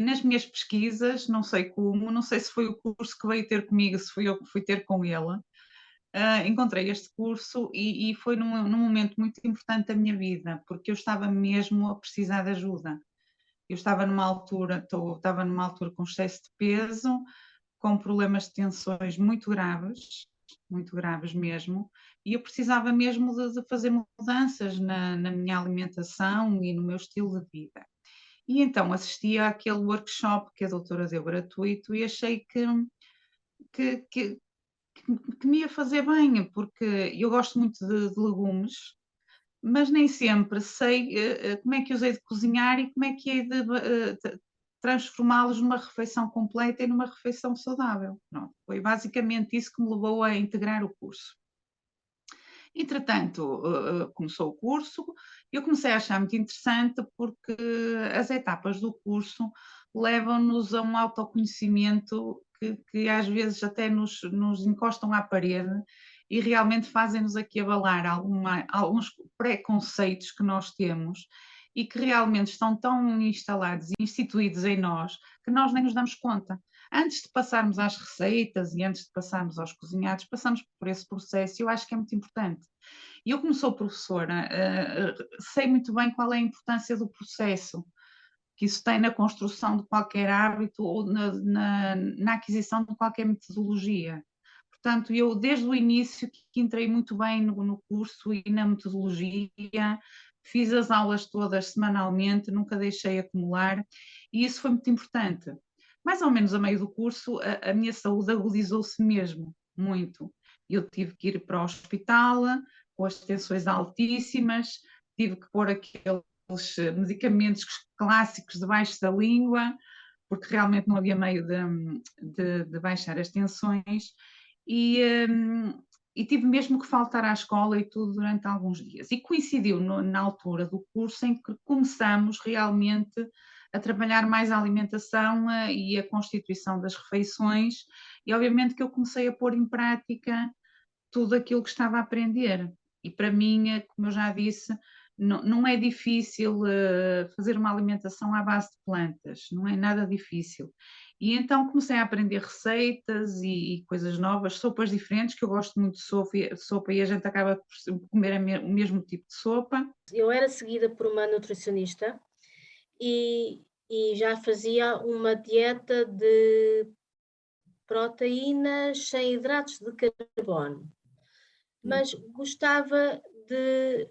nas minhas pesquisas, não sei como, não sei se foi o curso que veio ter comigo, se fui eu que fui ter com ele, encontrei este curso e foi num momento muito importante da minha vida, porque eu estava mesmo a precisar de ajuda. Eu estava numa altura com excesso de peso, com problemas de tensões muito graves mesmo, e eu precisava mesmo de fazer mudanças na minha alimentação e no meu estilo de vida. E então assisti àquele workshop que a doutora deu gratuito e achei que, que, que me ia fazer bem, porque eu gosto muito de legumes, mas nem sempre sei como é que os hei de cozinhar e como é que hei de transformá-los numa refeição completa e numa refeição saudável. Pronto, foi basicamente isso que me levou a integrar o curso. Entretanto, começou o curso, eu comecei a achar muito interessante porque as etapas do curso levam-nos a um autoconhecimento que às vezes até nos encostam à parede e realmente fazem-nos aqui abalar alguns preconceitos que nós temos e que realmente estão tão instalados e instituídos em nós que nós nem nos damos conta. Antes de passarmos às receitas e antes de passarmos aos cozinhados, passamos por esse processo e eu acho que é muito importante. E eu, como sou professora, sei muito bem qual é a importância do processo que isso tem na construção de qualquer hábito ou na aquisição de qualquer metodologia. Portanto, eu desde o início que entrei muito bem no curso e na metodologia, fiz as aulas todas semanalmente, nunca deixei acumular, e isso foi muito importante. Mais ou menos a meio do curso, a minha saúde agudizou-se mesmo, muito. Eu tive que ir para o hospital, com as tensões altíssimas, tive que pôr aqueles medicamentos clássicos debaixo da língua, porque realmente não havia meio de baixar as tensões, e, e tive mesmo que faltar à escola e tudo durante alguns dias. E coincidiu na altura do curso em que começamos realmente a trabalhar mais a alimentação e a constituição das refeições, e obviamente que eu comecei a pôr em prática tudo aquilo que estava a aprender. E para mim, como eu já disse, não é difícil fazer uma alimentação à base de plantas, não é nada difícil. E então comecei a aprender receitas e coisas novas, sopas diferentes, que eu gosto muito de sopa e a gente acaba por comer o mesmo tipo de sopa. Eu era seguida por uma nutricionista e já fazia uma dieta de proteínas sem hidratos de carbono, mas gostava de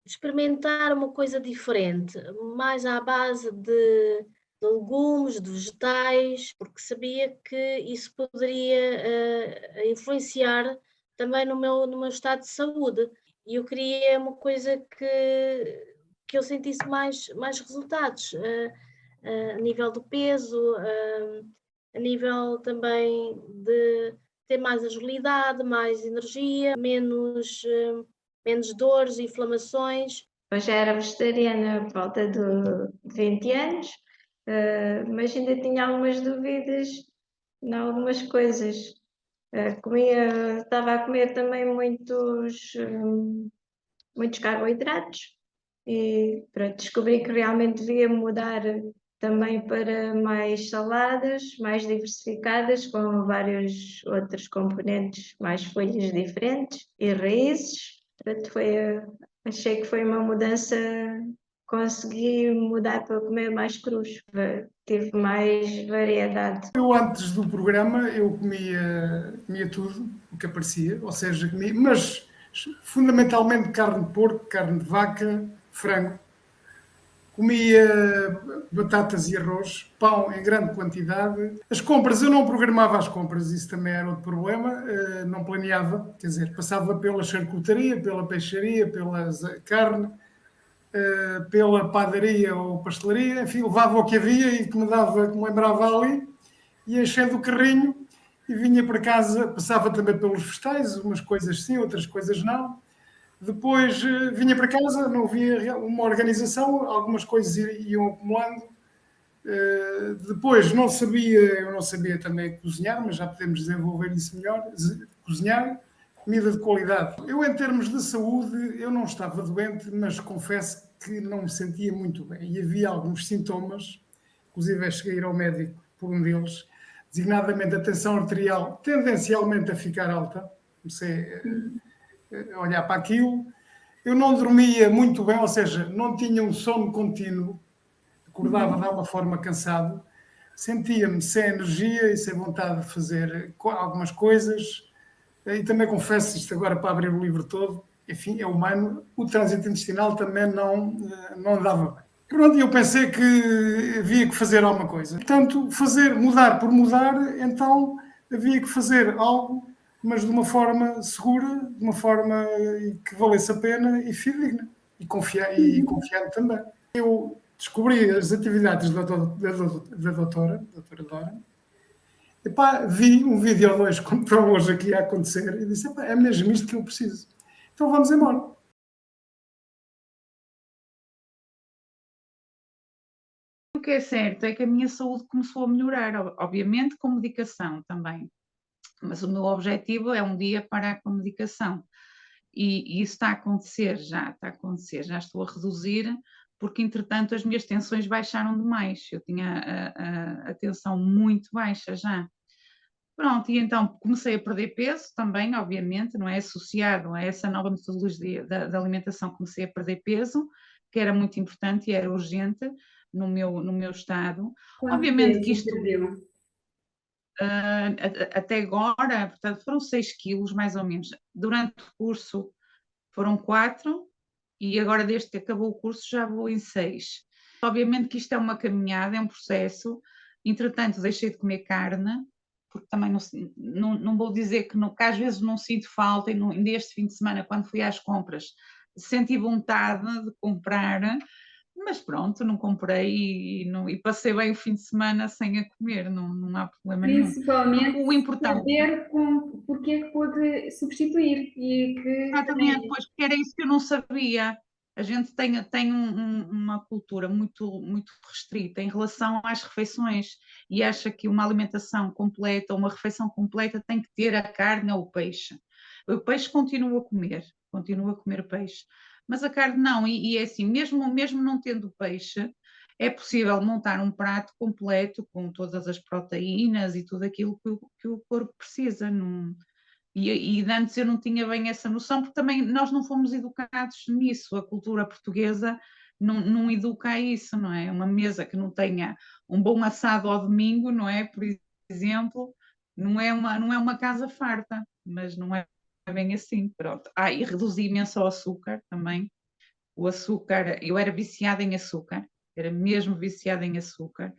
experimentar uma coisa diferente, mais à base de legumes, de vegetais, porque sabia que isso poderia influenciar também no meu estado de saúde. E eu queria uma coisa que eu sentisse mais resultados, a nível do peso, a nível também de ter mais agilidade, mais energia, menos dores, inflamações. Eu já era vegetariana por volta de 20 anos, mas ainda tinha algumas dúvidas em algumas coisas. Estava a comer também muitos carboidratos e pronto, descobri que realmente devia mudar também para mais saladas, mais diversificadas, com vários outros componentes, mais folhas diferentes e raízes. Portanto, achei que foi uma mudança, consegui mudar para comer mais crus, tive mais variedade. Eu antes do programa eu comia tudo o que aparecia, ou seja, mas fundamentalmente carne de porco, carne de vaca, frango. Comia batatas e arroz, pão em grande quantidade. As compras, eu não programava as compras, isso também era outro problema, não planeava, quer dizer, passava pela charcutaria, pela peixaria, pela carne, pela padaria ou pastelaria, enfim, levava o que havia e que me lembrava ali, ia enchendo o carrinho e vinha para casa, passava também pelos vegetais, umas coisas sim, outras coisas não. Depois vinha para casa, não havia uma organização, algumas coisas iam acumulando. Depois eu não sabia também cozinhar, mas já podemos desenvolver isso melhor. Cozinhar, comida de qualidade. Eu, em termos de saúde, eu não estava doente, mas confesso que não me sentia muito bem. E havia alguns sintomas, inclusive cheguei a ir ao médico por um deles, designadamente a tensão arterial tendencialmente a ficar alta, comecei a olhar para aquilo, eu não dormia muito bem, ou seja, não tinha um sono contínuo, acordava de alguma forma cansado, sentia-me sem energia e sem vontade de fazer algumas coisas, e também confesso isto agora para abrir o livro todo, enfim, é humano, o trânsito intestinal também não dava bem. Pronto, eu pensei que havia que fazer alguma coisa. Portanto, mudar por mudar, então havia que fazer algo, mas de uma forma segura, de uma forma que valesse a pena e fidedigna. E confiante também. Eu descobri as atividades da doutora Dora. Epá, vi um vídeo ou dois, como está hoje aqui a acontecer, e disse, epá, é mesmo isto que eu preciso. Então vamos embora. O que é certo é que a minha saúde começou a melhorar, obviamente com medicação também, mas o meu objetivo é um dia parar com a medicação. E isso está a acontecer, já estou a reduzir, porque entretanto as minhas tensões baixaram demais, eu tinha a tensão muito baixa já. Pronto, e então comecei a perder peso também, obviamente, não é associado a essa nova metodologia da alimentação, comecei a perder peso, que era muito importante e era urgente no meu estado. Quanto Obviamente peso que isto, perdeu? até agora, portanto, foram 6 quilos mais ou menos. Durante o curso foram 4 e agora desde que acabou o curso já vou em 6. Obviamente que isto é uma caminhada, é um processo. Entretanto, deixei de comer carne, porque também não vou dizer que às vezes não sinto falta, e ainda este fim de semana, quando fui às compras, senti vontade de comprar, mas pronto, não comprei e passei bem o fim de semana sem a comer, não há problema nenhum. Principalmente O importante saber porque é que pôde substituir e que exatamente, pois, porque era isso que eu não sabia. A gente tem uma cultura muito, muito restrita em relação às refeições e acha que uma alimentação completa, uma refeição completa tem que ter a carne ou o peixe. O peixe continua a comer peixe, mas a carne não, e é assim, mesmo não tendo peixe, é possível montar um prato completo com todas as proteínas e tudo aquilo que o corpo precisa. E antes eu não tinha bem essa noção, porque também nós não fomos educados nisso, a cultura portuguesa não educa a isso, não é? Uma mesa que não tenha um bom assado ao domingo, não é? Por exemplo, não é uma casa farta, mas não é bem assim, pronto. E reduzi imenso o açúcar também. O açúcar, eu era viciada em açúcar, era mesmo viciada em açúcar,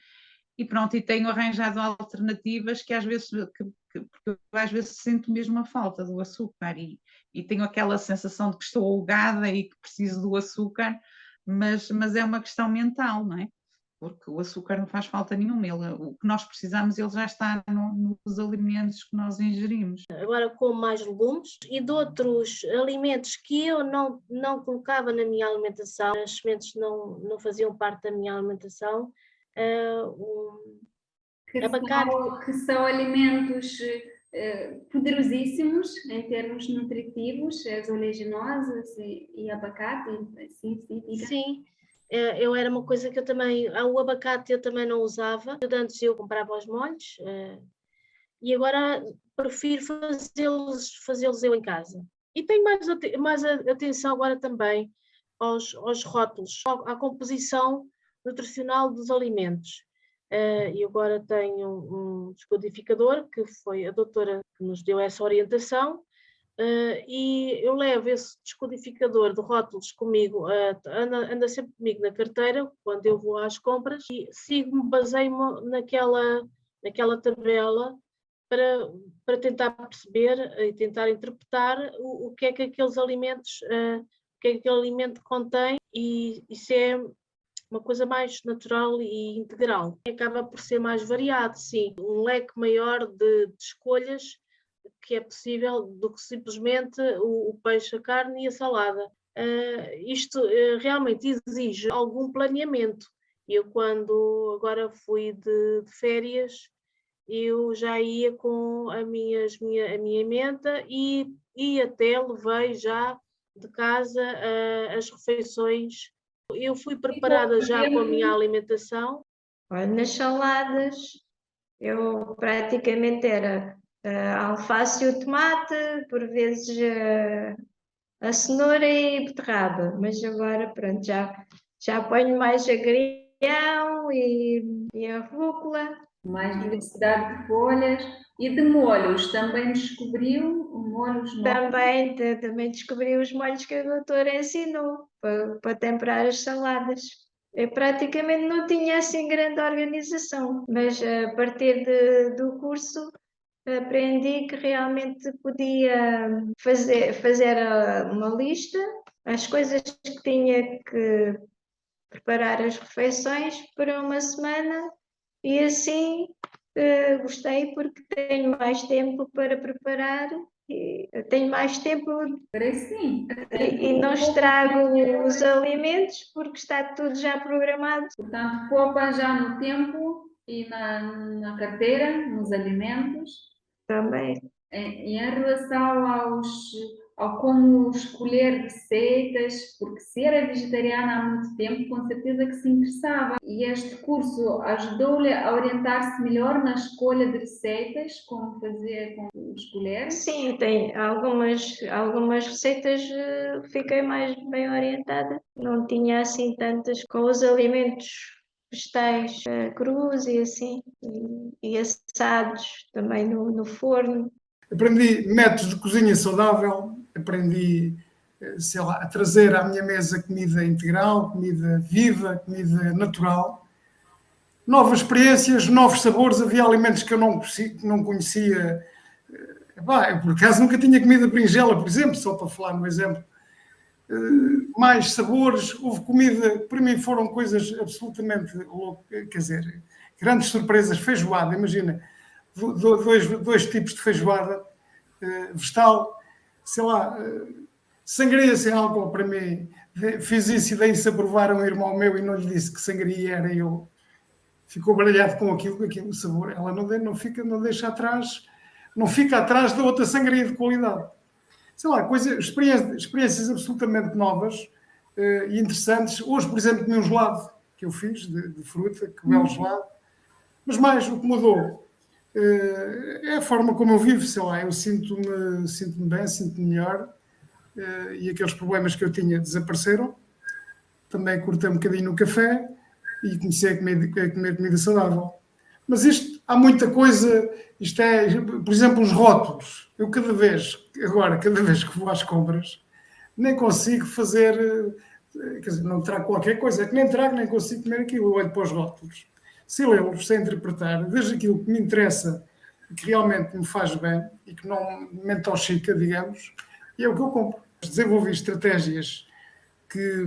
e pronto, e tenho arranjado alternativas que às vezes, porque eu às vezes sinto mesmo a falta do açúcar e tenho aquela sensação de que estou ahogada e que preciso do açúcar, mas é uma questão mental, não é? Porque o açúcar não faz falta nenhuma, o que nós precisamos ele já está nos alimentos que nós ingerimos. Agora como mais legumes e de outros alimentos que eu não colocava na minha alimentação, as sementes não faziam parte da minha alimentação, que são alimentos poderosíssimos em termos nutritivos, as oleaginosas e abacate, sim, diga. Sim, eu era uma coisa que eu também, o abacate eu também não usava, antes eu comprava os molhos e agora prefiro fazê-los eu em casa. E tenho mais atenção agora também aos rótulos, à composição nutricional dos alimentos. E agora tenho um descodificador, que foi a doutora que nos deu essa orientação, e eu levo esse descodificador de rótulos comigo, anda sempre comigo na carteira, quando eu vou às compras, e baseio-me naquela tabela para tentar perceber e tentar interpretar o que é que aqueles alimentos, o que é que aquele alimento contém, e isso é uma coisa mais natural e integral. Acaba por ser mais variado, sim, um leque maior de escolhas que é possível do que simplesmente o peixe, a carne e a salada. Isto realmente exige algum planeamento. Eu quando agora fui de férias, eu já ia com a minha emenda e até levei já de casa as refeições. Eu fui preparada já com a minha alimentação. Olha, nas saladas, eu praticamente era alface e o tomate, por vezes a cenoura e a beterraba, mas agora pronto, já ponho mais agrião e a rúcula. Mais diversidade de folhas e de molhos. Também descobriu molhos novos. Também descobri os molhos que a doutora ensinou para temperar as saladas. Eu praticamente não tinha assim grande organização, mas a partir do curso aprendi que realmente podia fazer uma lista, as coisas que tinha que preparar as refeições para uma semana e assim gostei porque tenho mais tempo para preparar e tenho mais tempo Sim. e não estrago os alimentos porque está tudo já programado. Portanto, poupa já no tempo e na carteira, nos alimentos. Também. E em relação ao como escolher receitas, porque se era vegetariana há muito tempo, com certeza que se interessava. E este curso ajudou-lhe a orientar-se melhor na escolha de receitas, como fazer, como escolher? Sim, tem algumas receitas, fiquei mais bem orientada. Não tinha assim tantas com os alimentos vegetais crus e assim, e assados também no forno. Aprendi métodos de cozinha saudável, aprendi, sei lá, a trazer à minha mesa comida integral, comida viva, comida natural. Novas experiências, novos sabores, havia alimentos que eu não conhecia. Eu, por acaso, nunca tinha comido berinjela, por exemplo, só para falar um exemplo. Mais sabores, houve comida, para mim foram coisas absolutamente loucas, quer dizer, grandes surpresas. Feijoada, imagina, dois tipos de feijoada, vegetal, sei lá, sangria sem álcool para mim. Fiz isso e dei-se a provar a um irmão meu e não lhe disse que sangria era. Eu ficou baralhado com aquilo sabor. Ela não deixa atrás, não fica atrás da outra sangria de qualidade. Sei lá, experiências absolutamente novas e interessantes. Hoje, por exemplo, comi um gelado que eu fiz de fruta, que belo gelado. Mas mais, o que mudou é a forma como eu vivo, sei lá, eu sinto-me bem, sinto-me melhor e aqueles problemas que eu tinha desapareceram. Também cortei um bocadinho no café e comecei a comer comida saudável. Mas há muita coisa, isto é, por exemplo, os rótulos. Eu cada vez que vou às compras, nem consigo fazer, quer dizer, não trago qualquer coisa, é que nem trago, nem consigo comer aquilo, eu olho para os rótulos. Se lê-los, sei interpretar, vejo aquilo que me interessa, que realmente me faz bem e que não me intoxica, digamos, e é o que eu compro. Desenvolvi estratégias que,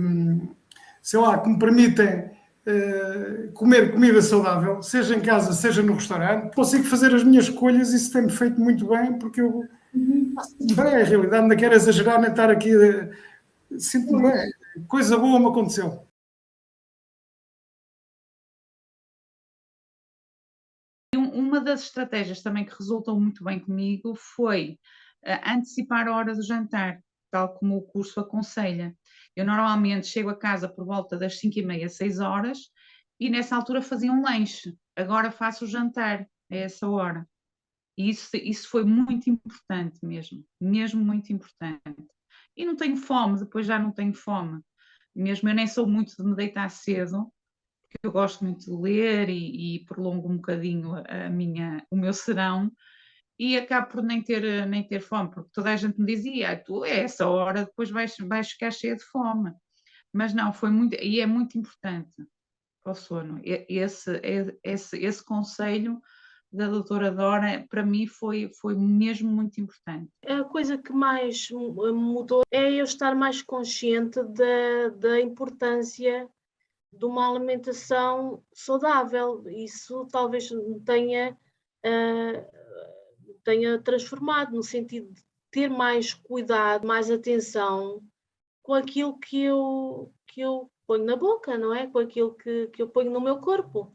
sei lá, que me permitem comer comida saudável, seja em casa, seja no restaurante. Consigo fazer as minhas escolhas e isso tem-me feito muito bem, porque eu bem, a realidade, não quero exagerar nem estar aqui, sinto-me bem, coisa boa me aconteceu. Uma das estratégias também que resultou muito bem comigo foi antecipar a hora do jantar, tal como o curso aconselha. Eu normalmente chego a casa por volta das 5h30, 6h, e nessa altura fazia um lanche. Agora faço o jantar a essa hora. E isso foi muito importante mesmo muito importante. E não tenho fome, depois já não tenho fome. Mesmo eu nem sou muito de me deitar cedo, porque eu gosto muito de ler e prolongo um bocadinho o meu serão, e acabo por nem ter fome, porque toda a gente me dizia, tu é essa hora, depois vais ficar cheia de fome. Mas não, foi muito, e é muito importante para o sono. Esse conselho da doutora Dora, para mim, foi mesmo muito importante. A coisa que mais mudou é eu estar mais consciente da importância de uma alimentação saudável. Isso talvez tenha transformado, no sentido de ter mais cuidado, mais atenção com aquilo que eu ponho na boca, não é? Com aquilo que eu ponho no meu corpo.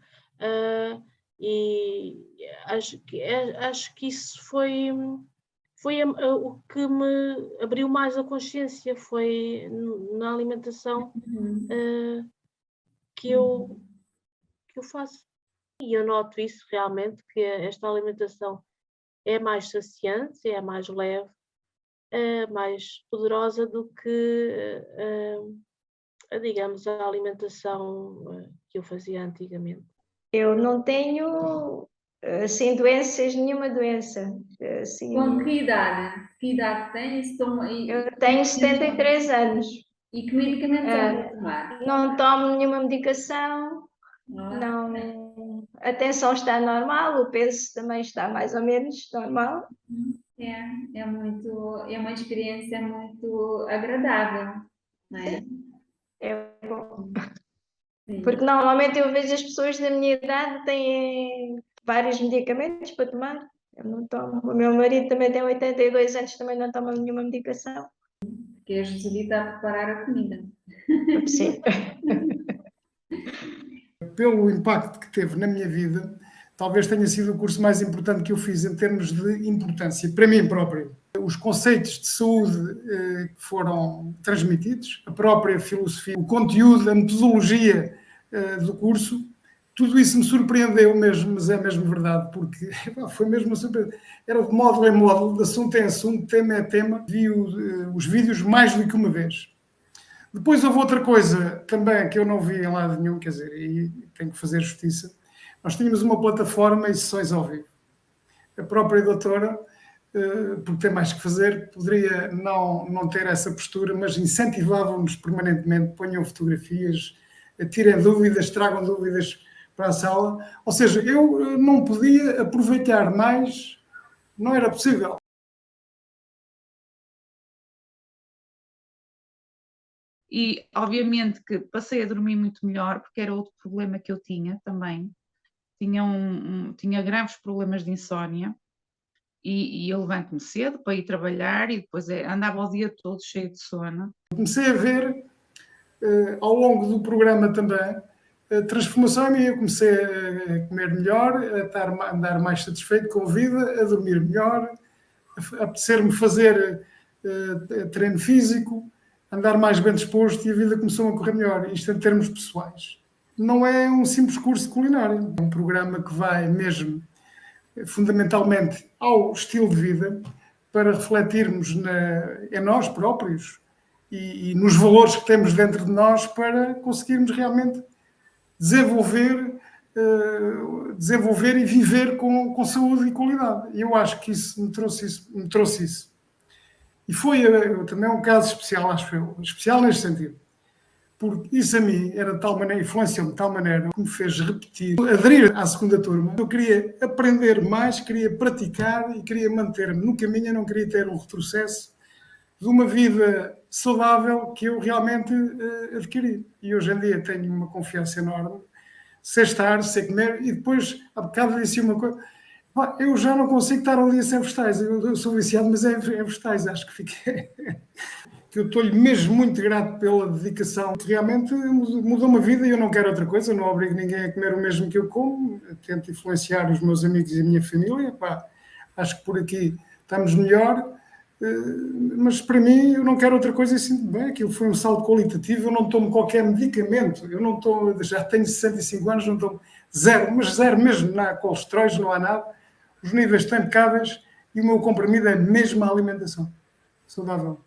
E acho que isso foi o que me abriu mais a consciência, foi na alimentação que eu faço. e eu noto isso realmente, que esta alimentação é mais saciante, é mais leve, é mais poderosa do que, digamos, a alimentação que eu fazia antigamente. Eu não tenho, assim, nenhuma doença. Assim, Com que idade? Que idade tem? eu tenho 73 anos. E que medicamentos anda a tomar? Não tomo nenhuma medicação, Ah, não, a tensão está normal, o peso também está mais ou menos normal. é uma experiência muito agradável, não é? É bom. Sim. Porque normalmente eu vejo as pessoas da minha idade têm vários medicamentos para tomar. Eu não tomo. O meu marido também tem 82 anos, também não toma nenhuma medicação. Que é Joselita a preparar a comida. Sim. Pelo impacto que teve na minha vida, talvez tenha sido o curso mais importante que eu fiz em termos de importância, para mim próprio. Os conceitos de saúde que foram transmitidos, a própria filosofia, o conteúdo, a metodologia do curso, tudo isso me surpreendeu mesmo, mas é mesmo verdade, porque foi mesmo uma surpresa. Era de módulo em módulo, de assunto em assunto, tema é tema. Vi os vídeos mais do que uma vez. Depois houve outra coisa também que eu não vi em lado nenhum, quer dizer, e tenho que fazer justiça. Nós tínhamos uma plataforma e sessões ao vivo. A própria doutora, porque tem mais que fazer, poderia não ter essa postura, mas incentivava-nos permanentemente, ponham fotografias, tirem dúvidas, tragam dúvidas para a sala. Ou seja, eu não podia aproveitar mais, não era possível. E, obviamente, que passei a dormir muito melhor, porque era outro problema que eu tinha também. Tinha graves problemas de insónia e eu levanto-me cedo para ir trabalhar e depois andava o dia todo cheio de sono. Comecei a ver, ao longo do programa também, a transformação minha. Eu comecei a comer melhor, a andar mais satisfeito com a vida, a dormir melhor, a apetecer-me fazer treino físico, andar mais bem disposto e a vida começou a correr melhor. Isto em termos pessoais. Não é um simples curso de culinária, é um programa que vai mesmo fundamentalmente ao estilo de vida para refletirmos em nós próprios e nos valores que temos dentro de nós para conseguirmos realmente desenvolver e viver com saúde e qualidade. E eu acho que isso me trouxe isso. E foi também um caso especial, acho eu, especial neste sentido, porque isso a mim era de tal maneira, influenciou-me de tal maneira que me fez repetir, aderir à segunda turma. Eu queria aprender mais, queria praticar e queria manter-me no caminho, eu não queria ter um retrocesso de uma vida saudável que eu realmente adquiri. E hoje em dia tenho uma confiança enorme, sei estar, sei comer, e depois, há bocado disse uma coisa, eu já não consigo estar um dia sem vegetais, eu sou viciado, mas é vegetais, acho que fiquei... que eu estou-lhe mesmo muito grato pela dedicação, que realmente mudou-me a vida e eu não quero outra coisa, não obrigo ninguém a comer o mesmo que eu como, tento influenciar os meus amigos e a minha família, acho que por aqui estamos melhor, mas para mim eu não quero outra coisa e sinto bem, aquilo foi um salto qualitativo, eu não tomo qualquer medicamento, já tenho 65 anos, não tomo zero, mas zero mesmo, não há colesteróis, não há nada, os níveis estão impecáveis e o meu comprimido é mesmo a alimentação saudável.